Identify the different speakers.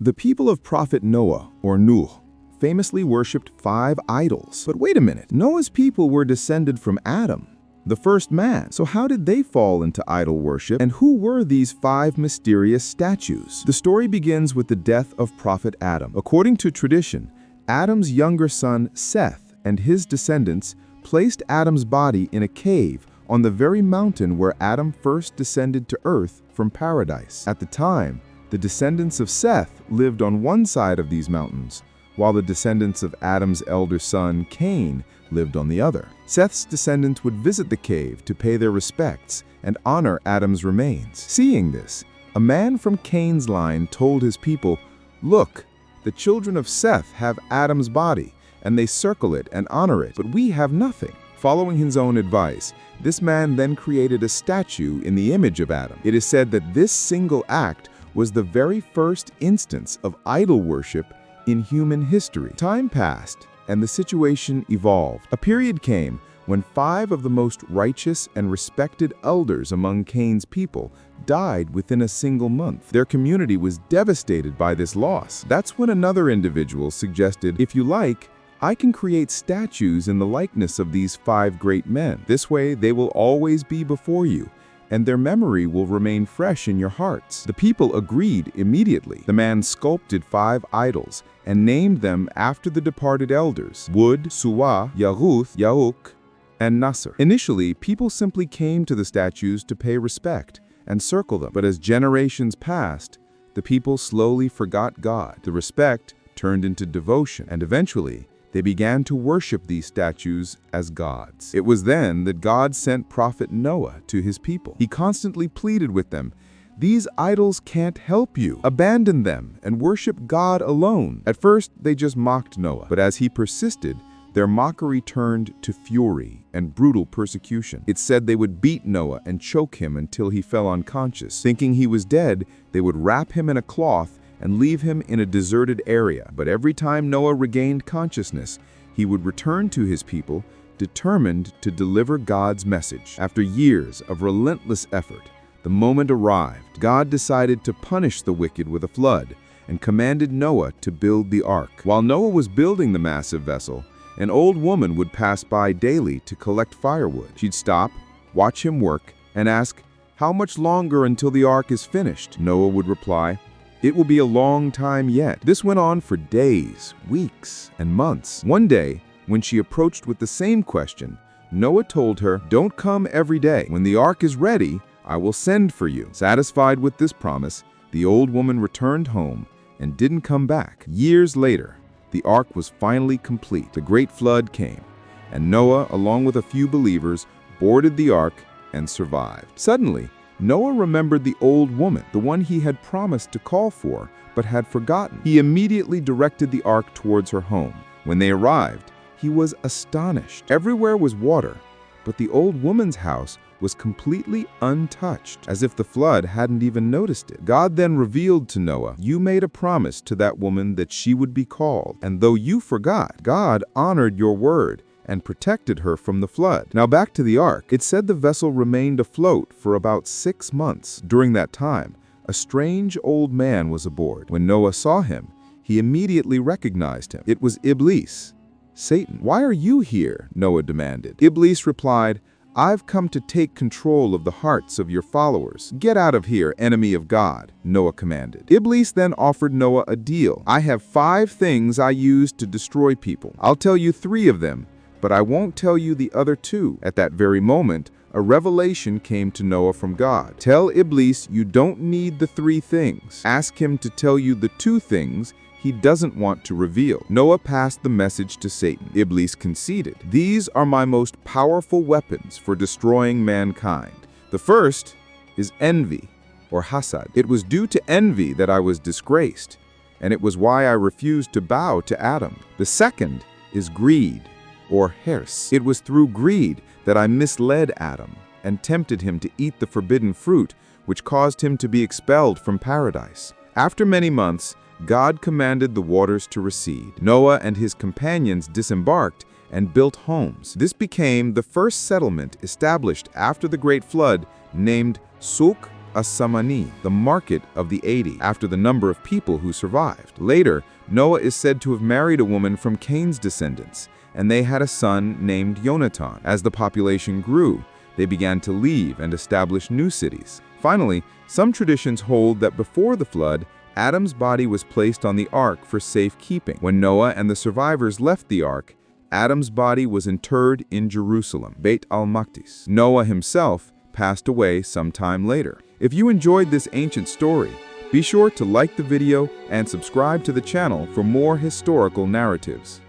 Speaker 1: The people of Prophet Noah, or Nuh, famously worshipped 5 idols. But wait a minute, Noah's people were descended from Adam, the first man. So how did they fall into idol worship, and who were these 5 mysterious statues? The story begins with the death of Prophet Adam. According to tradition, Adam's younger son, Seth, and his descendants placed Adam's body in a cave on the very mountain where Adam first descended to earth from paradise. At the time, the descendants of Seth lived on one side of these mountains, while the descendants of Adam's elder son, Cain, lived on the other. Seth's descendants would visit the cave to pay their respects and honor Adam's remains. Seeing this, a man from Cain's line told his people, "Look, the children of Seth have Adam's body, and they circle it and honor it, but we have nothing." Following his own advice, this man then created a statue in the image of Adam. It is said that this single act was the very first instance of idol worship in human history. Time passed, and the situation evolved. A period came when 5 of the most righteous and respected elders among Cain's people died within a single month. Their community was devastated by this loss. That's when another individual suggested, "If you like, I can create statues in the likeness of these 5 great men. This way, they will always be before you, and their memory will remain fresh in your hearts." The people agreed immediately. The man sculpted 5 idols and named them after the departed elders: Wood, Suwa, Yahuth, Yauk, and Nasser. Initially, people simply came to the statues to pay respect and circle them. But as generations passed, the people slowly forgot God. The respect turned into devotion, and eventually, they began to worship these statues as gods. It was then that God sent Prophet Noah to his people. He constantly pleaded with them, "These idols can't help you. Abandon them and worship God alone." At first, they just mocked Noah, but as he persisted, their mockery turned to fury and brutal persecution. It said they would beat Noah and choke him until he fell unconscious. Thinking he was dead, they would wrap him in a cloth and leave him in a deserted area. But every time Noah regained consciousness, he would return to his people, determined to deliver God's message. After years of relentless effort, the moment arrived. God decided to punish the wicked with a flood and commanded Noah to build the ark. While Noah was building the massive vessel, an old woman would pass by daily to collect firewood. She'd stop, watch him work, and ask, "How much longer until the ark is finished?" Noah would reply, "It will be a long time yet." This went on for days, weeks, and months. One day, when she approached with the same question, Noah told her, "Don't come every day. When the ark is ready, I will send for you." Satisfied with this promise, the old woman returned home and didn't come back. Years later, the ark was finally complete. The great flood came, and Noah, along with a few believers, boarded the ark and survived. Suddenly, Noah remembered the old woman, the one he had promised to call for, but had forgotten. He immediately directed the ark towards her home. When they arrived, he was astonished. Everywhere was water, but the old woman's house was completely untouched, as if the flood hadn't even noticed it. God then revealed to Noah, "You made a promise to that woman that she would be called, and though you forgot, God honored your word and protected her from the flood." Now back to the ark. It said the vessel remained afloat for about 6 months. During that time, a strange old man was aboard. When Noah saw him, he immediately recognized him. It was Iblis, Satan. "Why are you here?" Noah demanded. Iblis replied, "I've come to take control of the hearts of your followers." "Get out of here, enemy of God," Noah commanded. Iblis then offered Noah a deal. "I have 5 things I use to destroy people. I'll tell you 3 of them, but I won't tell you the other 2. At that very moment, a revelation came to Noah from God. "Tell Iblis you don't need the 3 things. Ask him to tell you the 2 things he doesn't want to reveal." Noah passed the message to Satan. Iblis conceded, "These are my most powerful weapons for destroying mankind. The first is envy, or hasad. It was due to envy that I was disgraced, and it was why I refused to bow to Adam. The second is greed, or hirs. It was through greed that I misled Adam and tempted him to eat the forbidden fruit, which caused him to be expelled from paradise." After many months, God commanded the waters to recede. Noah and his companions disembarked and built homes. This became the first settlement established after the Great Flood, named Suk as-Samani, the market of the 80, after the number of people who survived. Later, Noah is said to have married a woman from Cain's descendants, and they had a son named Yonatan. As the population grew, they began to leave and establish new cities. Finally, some traditions hold that before the flood, Adam's body was placed on the ark for safekeeping. When Noah and the survivors left the ark, Adam's body was interred in Jerusalem, Beit al-Maqdis. Noah himself passed away sometime later. If you enjoyed this ancient story, be sure to like the video and subscribe to the channel for more historical narratives.